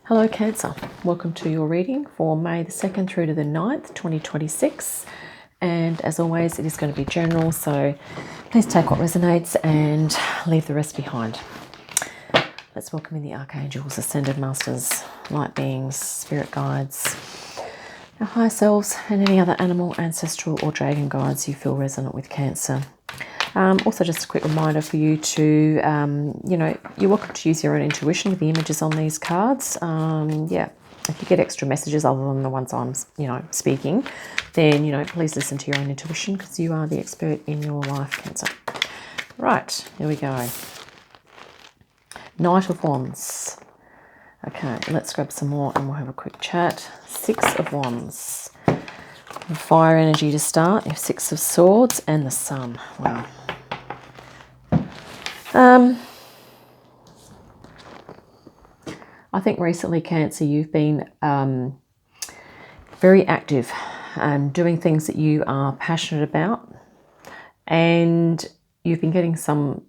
Hello Cancer, welcome to your reading for May the 2nd through to the 9th, 2026. And as always, it is going to be general, so please take what resonates and leave the rest behind. Let's welcome in the Archangels, Ascended Masters, Light Beings, Spirit Guides, our higher selves, and any other animal, ancestral or dragon guides you feel resonant with, Cancer. Also, just a quick reminder for you to, you're welcome to use your own intuition with the images on these cards. If you get extra messages other than the ones I'm, speaking, then, please listen to your own intuition because you are the expert in your life, Cancer. Right, here we go. Knight of Wands. Okay, let's grab some more and we'll have a quick chat. Six of Wands. Fire energy to start. You have Six of Swords and the Sun. Wow. I think recently, Cancer, you've been very active and doing things that you are passionate about, and you've been getting some,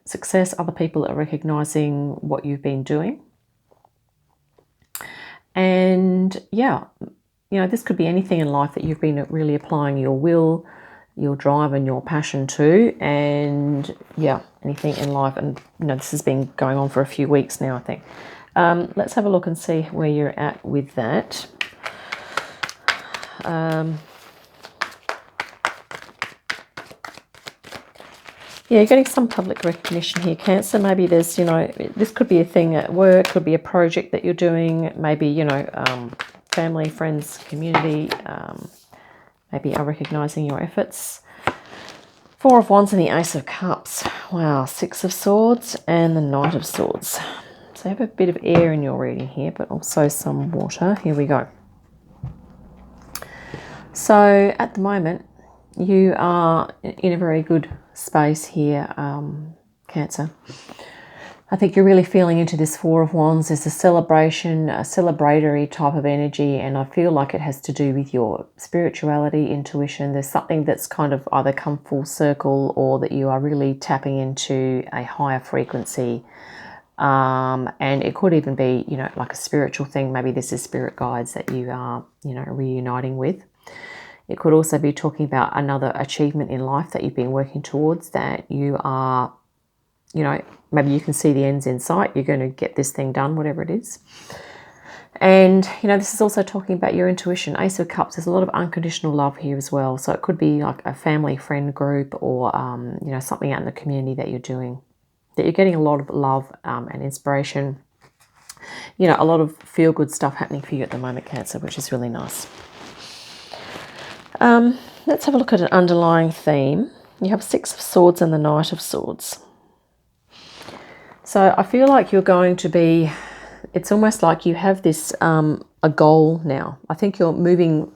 success. Other people are recognizing what you've been doing, and this could be anything in life that you've been really applying your will, your drive and your passion to, and anything in life. And this has been going on for a few weeks now, I think. Let's have a look and see where you're at with that. You're getting some public recognition here, Cancer. Maybe there's, this could be a thing at work, could be a project that you're doing, maybe, family, friends, community, maybe are recognizing your efforts. Four of Wands and the Ace of Cups. Wow, Six of Swords and the Knight of Swords. So you have a bit of air in your reading here, but also some water. Here we go. So at the moment, you are in a very good space here, Cancer. I think you're really feeling into this Four of Wands. There's a celebration, a celebratory type of energy, and I feel like it has to do with your spirituality, intuition. There's something that's kind of either come full circle or that you are really tapping into a higher frequency. And it could even be, like a spiritual thing. Maybe this is spirit guides that you are, reuniting with. It could also be talking about another achievement in life that you've been working towards, that you are, maybe you can see the ends in sight. You're going to get this thing done, whatever it is. And, this is also talking about your intuition. Ace of Cups, there's a lot of unconditional love here as well. So it could be like a family, friend group, or, something out in the community that you're doing, that you're getting a lot of love and inspiration. A lot of feel-good stuff happening for you at the moment, Cancer, which is really nice. Let's have a look at an underlying theme. You have Six of Swords and the Knight of Swords. So I feel like you're going to be, it's almost like you have this, a goal now. I think you're moving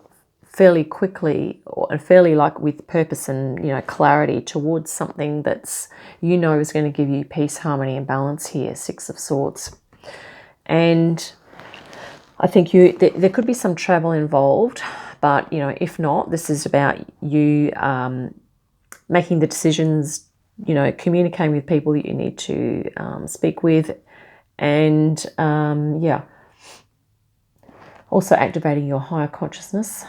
fairly quickly and fairly like with purpose and, clarity towards something that's, is going to give you peace, harmony and balance here, Six of Swords. And I think there could be some travel involved, but, if not, this is about you making the decisions, communicating with people that you need to speak with, and, also activating your higher consciousness,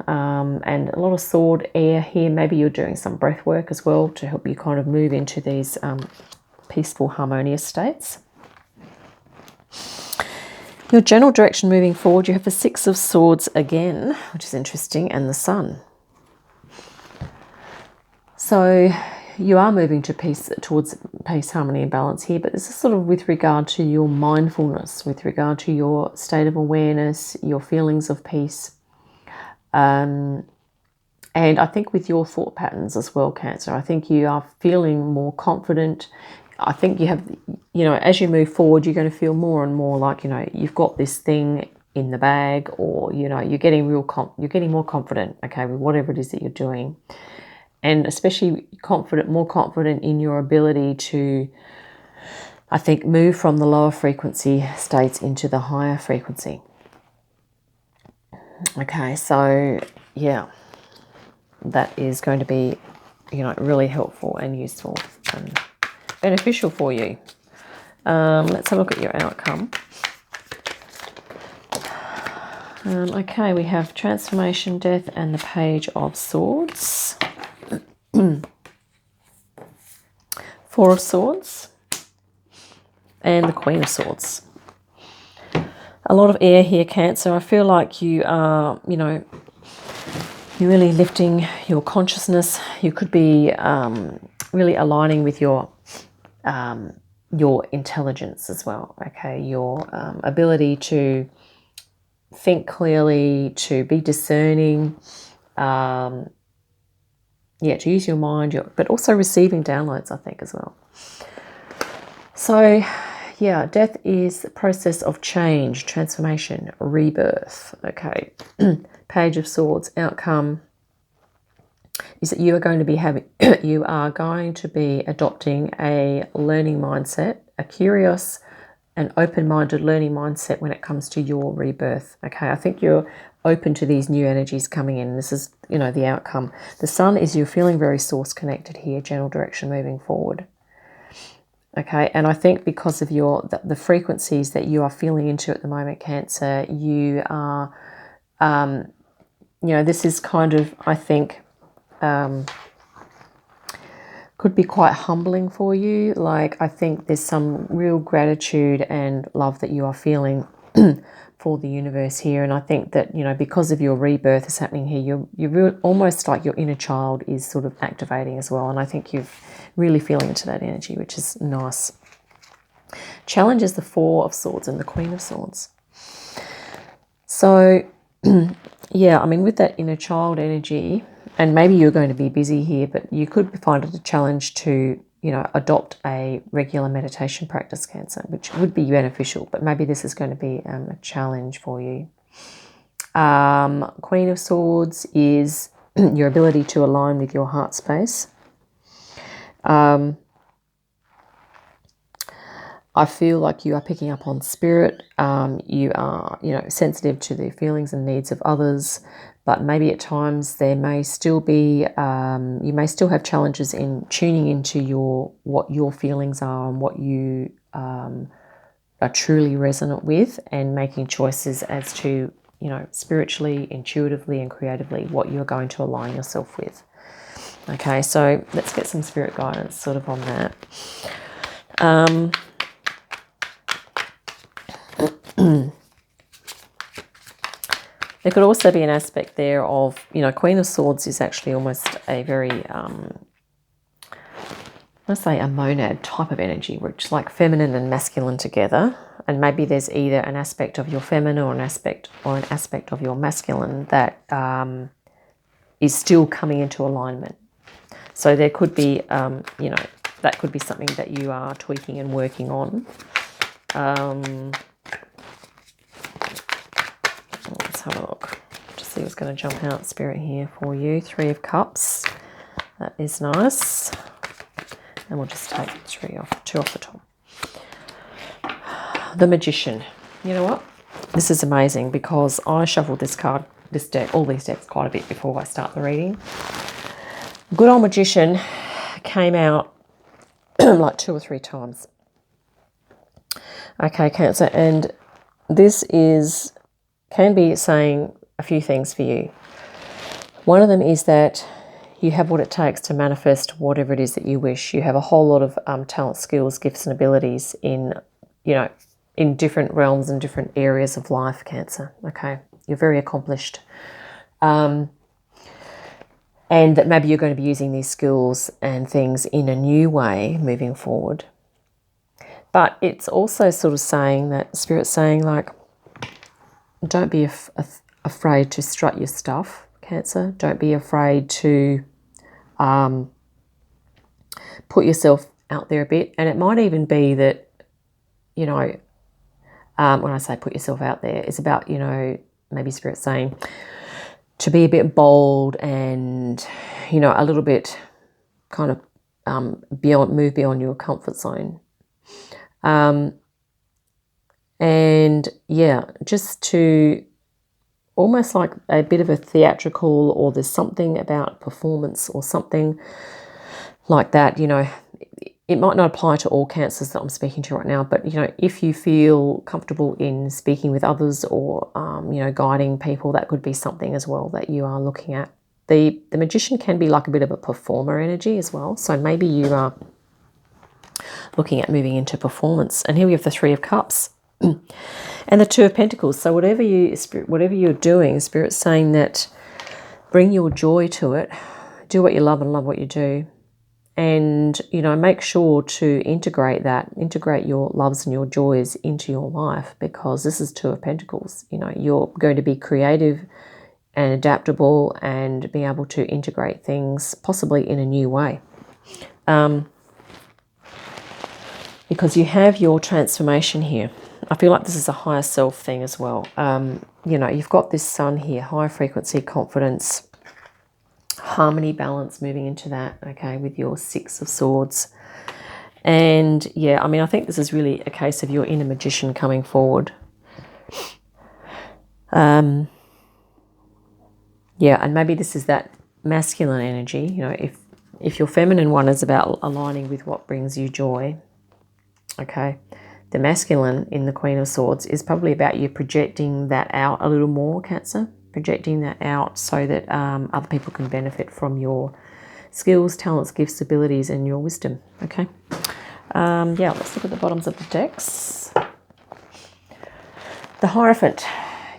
and a lot of sword air here. Maybe you're doing some breath work as well to help you kind of move into these peaceful, harmonious states. Your general direction moving forward, you have the Six of Swords again, which is interesting, and the Sun. So you are moving to peace, towards peace, harmony and balance here, but this is sort of with regard to your mindfulness, with regard to your state of awareness, your feelings of peace. And I think with your thought patterns as well, Cancer, I think you are feeling more confident. I think you have, as you move forward, you're going to feel more and more like, you've got this thing in the bag, or, you're getting more confident, okay, with whatever it is that you're doing. And especially more confident in your ability to, I think, move from the lower frequency states into the higher frequency. Okay, so, that is going to be, really helpful and useful and beneficial for you. Let's have a look at your outcome. Okay, we have transformation, death, and the Page of Swords. Four of Swords. And the Queen of Swords. A lot of air here, Cancer. I feel like you are, you're really lifting your consciousness. You could be really aligning with your intelligence as well, okay? Your ability to think clearly, to be discerning, to use your mind, but also receiving downloads, I think, as well. So, yeah, death is the process of change, transformation, rebirth, okay? Page of Swords, outcome is that you are going to be adopting a learning mindset, a curious and open-minded learning mindset when it comes to your rebirth. Okay, I think you're open to these new energies coming in. This is, the outcome. The Sun is you're feeling very source connected here, general direction moving forward. Okay, and I think because of the frequencies that you are feeling into at the moment, Cancer, you are, this is kind of, I think, could be quite humbling for you. Like, I think there's some real gratitude and love that you are feeling for the universe here. And I think that, because of your rebirth is happening here, you're almost like your inner child is sort of activating as well. And I think you're really feeling into that energy, which is nice. Challenge is the Four of Swords and the Queen of Swords. So, yeah, I mean, with that inner child energy, and maybe you're going to be busy here, but you could find it a challenge to, adopt a regular meditation practice, Cancer, which would be beneficial, but maybe this is going to be a challenge for you. Queen of Swords is your ability to align with your heart space. I feel like you are picking up on spirit. You are, sensitive to the feelings and needs of others, but maybe at times there may still be, you may still have challenges in tuning into what your feelings are and what you are truly resonant with, and making choices as to, spiritually, intuitively, and creatively what you're going to align yourself with. Okay, so let's get some spirit guidance sort of on that. There could also be an aspect there of, Queen of Swords is actually almost a very, let's say a monad type of energy, which is like feminine and masculine together. And maybe there's either an aspect of your feminine or an aspect of your masculine that is still coming into alignment. So there could be, that could be something that you are tweaking and working on. Let's have a look. Just see what's going to jump out, Spirit, here for you. Three of Cups. That is nice. And we'll just take two off the top. The Magician. You know what? This is amazing because I shuffled this deck, all these decks quite a bit before I start the reading. Good old Magician came out like 2 or 3 times. Okay, Cancer, and this can be saying a few things for you. One of them is that you have what it takes to manifest whatever it is that you wish. You have a whole lot of talent, skills, gifts, and abilities in different realms and different areas of life, Cancer. Okay, you're very accomplished. And that maybe you're going to be using these skills and things in a new way moving forward. But it's also sort of saying that, Spirit's saying, like, don't be afraid to strut your stuff, Cancer. Don't be afraid to put yourself out there a bit. And it might even be that, when I say put yourself out there, it's about, maybe Spirit's saying to be a bit bold and, a little bit kind of move beyond your comfort zone. And yeah, just to almost like a bit of a theatrical, or there's something about performance or something like that, it might not apply to all Cancers that I'm speaking to right now, but, you know, if you feel comfortable in speaking with others or, you know, guiding people, that could be something as well that you are looking at. The Magician can be like a bit of a performer energy as well. So maybe you are looking at moving into performance. And here we have the Three of Cups and the Two of Pentacles. So whatever you're doing, Spirit's saying that bring your joy to it. Do what you love and love what you do. And, you know, make sure to integrate your loves and your joys into your life, because this is Two of Pentacles. You know, you're going to be creative and adaptable and be able to integrate things possibly in a new way. Because you have your transformation here. I feel like this is a higher self thing as well. You know, you've got this Sun here, high frequency, confidence, harmony, balance, moving into that, okay, with your Six of Swords. And yeah, I mean, I think this is really a case of your inner magician coming forward. Yeah, and maybe this is that masculine energy. You know, if your feminine one is about aligning with what brings you joy, okay, the masculine in the Queen of Swords is probably about you projecting that out a little more, Cancer. Projecting that out so that other people can benefit from your skills, talents, gifts, abilities, and your wisdom. Okay. Yeah, let's look at the bottoms of the decks. The Hierophant.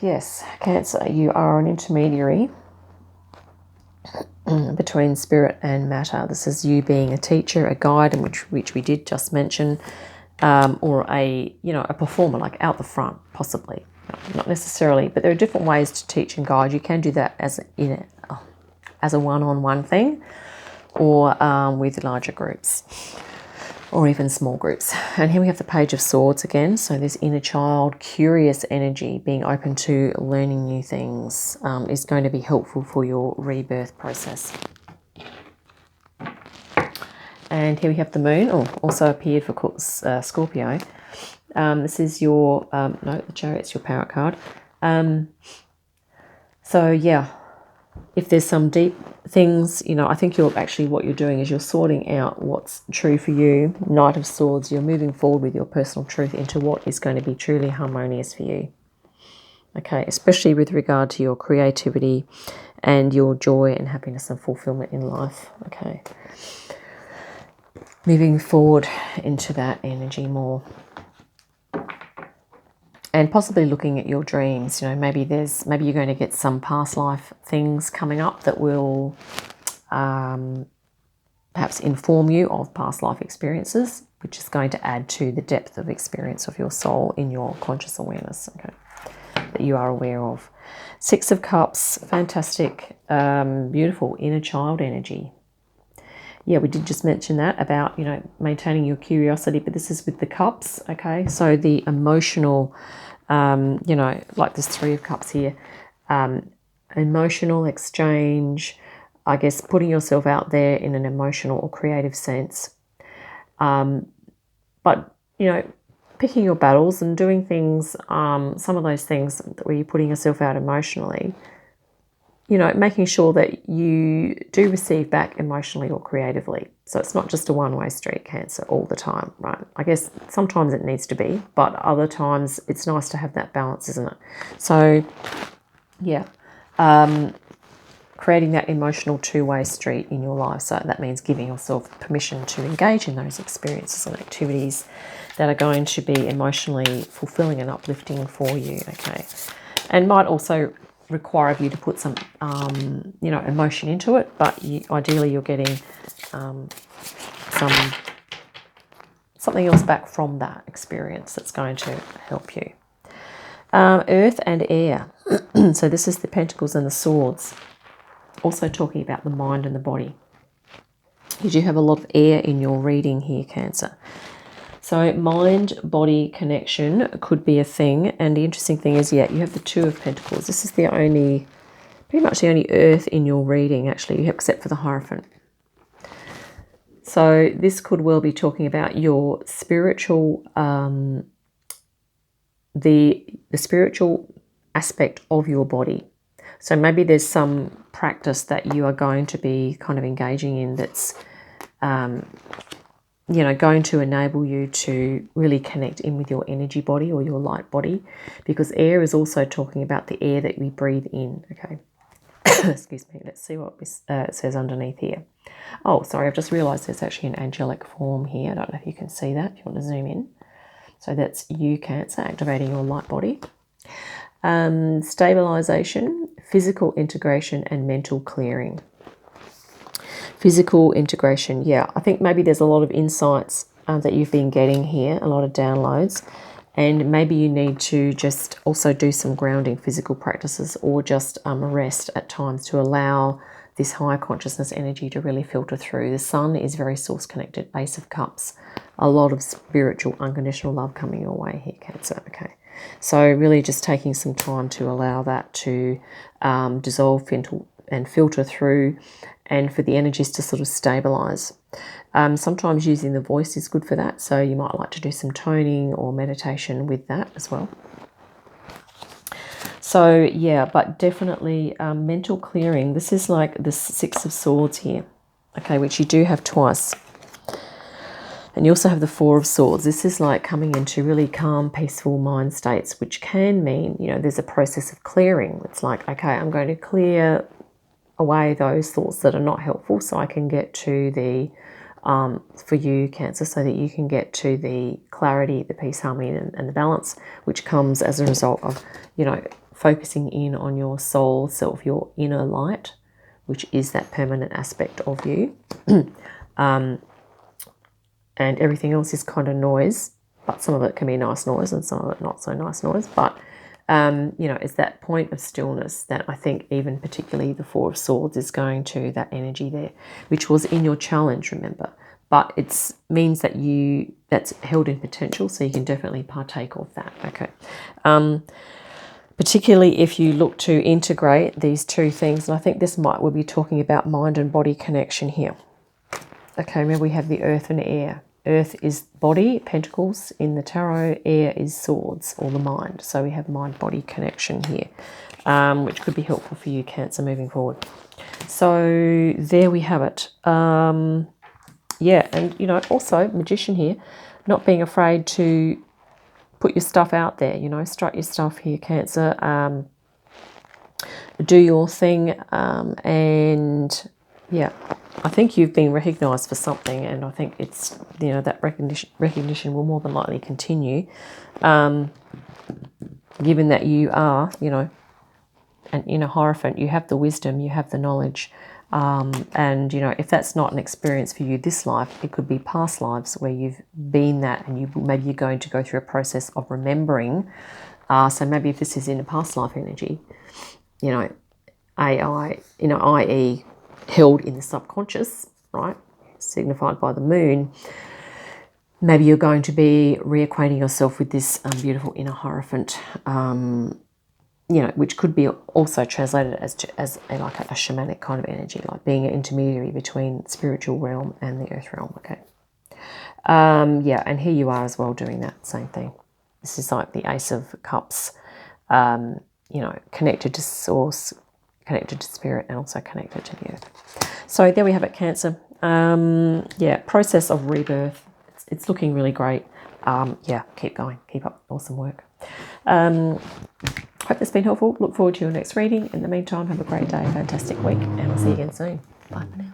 Yes, Cancer, you are an intermediary between spirit and matter. This is you being a teacher, a guide, and which we did just mention, or a performer, like out the front, possibly. Not necessarily, but there are different ways to teach and guide. You can do that as a one-on-one thing, or with larger groups, or even small groups. And here we have the Page of Swords again. So this inner child, curious energy, being open to learning new things, is going to be helpful for your rebirth process. And here we have the Moon, also appeared for Scorpio. This is your, no, the Chariot's your Parrot card. So yeah, if there's some deep things, you know, I think what you're doing is you're sorting out what's true for you. Knight of Swords, you're moving forward with your personal truth into what is going to be truly harmonious for you. Okay, especially with regard to your creativity and your joy and happiness and fulfillment in life. Okay. Moving forward into that energy more. And possibly looking at your dreams. You know, maybe you're going to get some past life things coming up that will perhaps inform you of past life experiences, which is going to add to the depth of experience of your soul in your conscious awareness, okay, that you are aware of. Six of Cups, fantastic, beautiful inner child energy. Yeah, we did just mention that about, you know, maintaining your curiosity, but this is with the cups, okay? So the emotional, you know, like this Three of Cups here, emotional exchange, I guess putting yourself out there in an emotional or creative sense. But, you know, picking your battles and doing things, some of those things where you're putting yourself out emotionally, you know, making sure that you do receive back emotionally or creatively. So it's not just a one-way street, Cancer, all the time, right? I guess sometimes it needs to be, but other times it's nice to have that balance, isn't it? So, yeah, creating that emotional two-way street in your life. So that means giving yourself permission to engage in those experiences and activities that are going to be emotionally fulfilling and uplifting for you, okay? And might also require of you to put some, you know, emotion into it, but ideally you're getting something else back from that experience that's going to help you. Earth and air. So this is the Pentacles and the Swords. Also talking about the mind and the body. You do have a lot of air in your reading here, Cancer. So mind-body connection could be a thing. And the interesting thing is, yeah, you have the Two of Pentacles. This is pretty much the only earth in your reading, actually, except for the Hierophant. So this could well be talking about your spiritual, the spiritual aspect of your body. So maybe there's some practice that you are going to be kind of engaging in that's, you know, going to enable you to really connect in with your energy body or your light body, because air is also talking about the air that we breathe in. Okay. Excuse me. Let's see what it says underneath here. Oh, sorry. I've just realized there's actually an angelic form here. I don't know if you can see that. If you want to zoom in. So that's you, Cancer, activating your light body. Stabilization, physical integration, and mental clearing. Physical integration, yeah. I think maybe there's a lot of insights that you've been getting here, a lot of downloads. And maybe you need to just also do some grounding physical practices, or just rest at times to allow this higher consciousness energy to really filter through. The sun is very source connected, Ace of Cups. A lot of spiritual, unconditional love coming your way here, Cancer. Okay. So really just taking some time to allow that to dissolve and filter through, and for the energies to sort of stabilize. Sometimes using the voice is good for that, so you might like to do some toning or meditation with that as well. So yeah, but definitely mental clearing. This is like the Six of Swords here, okay, which you do have twice. And you also have the Four of Swords. This is like coming into really calm, peaceful mind states, which can mean, you know, there's a process of clearing. It's like, okay, I'm going to clear away those thoughts that are not helpful so I can get to the, for you, Cancer, so that you can get to the clarity, the peace, harmony, and the balance, which comes as a result of, you know, focusing in on your soul self, your inner light, which is that permanent aspect of you. And everything else is kind of noise, but some of it can be nice noise and some of it not so nice noise. But, you know, it's that point of stillness that I think even particularly the Four of Swords is going to, that energy there, which was in your challenge, remember. But it means that that's held in potential, so you can definitely partake of that, okay. Particularly if you look to integrate these two things, and I think we'll be talking about mind and body connection here. Okay, remember we have the earth and air. Earth is body, pentacles in the tarot. Air is swords, or the mind. So we have mind-body connection here, which could be helpful for you, Cancer, moving forward. So there we have it. Yeah, and, you know, also Magician here, not being afraid to put your stuff out there, you know, strut your stuff here, Cancer. Do your thing, and yeah, I think you've been recognised for something, and I think it's, you know, that recognition will more than likely continue, given that you are, you know, an inner Hierophant. You have the wisdom, you have the knowledge, and, you know, if that's not an experience for you this life, it could be past lives where you've been that, and maybe you're going to go through a process of remembering. So maybe if this is in a past life energy, you know, i.e. held in the subconscious, right, signified by the moon, maybe you're going to be reacquainting yourself with this beautiful inner Hierophant, you know, which could be also translated as like a shamanic kind of energy, like being an intermediary between spiritual realm and the earth realm, okay. Yeah, and here you are as well doing that same thing. This is like the Ace of Cups, you know, connected to source, connected to spirit, and also connected to the earth. So there we have it, Cancer. Yeah, process of rebirth. It's looking really great. Yeah, keep going. Keep up awesome work. Hope it's been helpful. Look forward to your next reading. In the meantime, have a great day, fantastic week, and I'll see you again soon. Bye for now.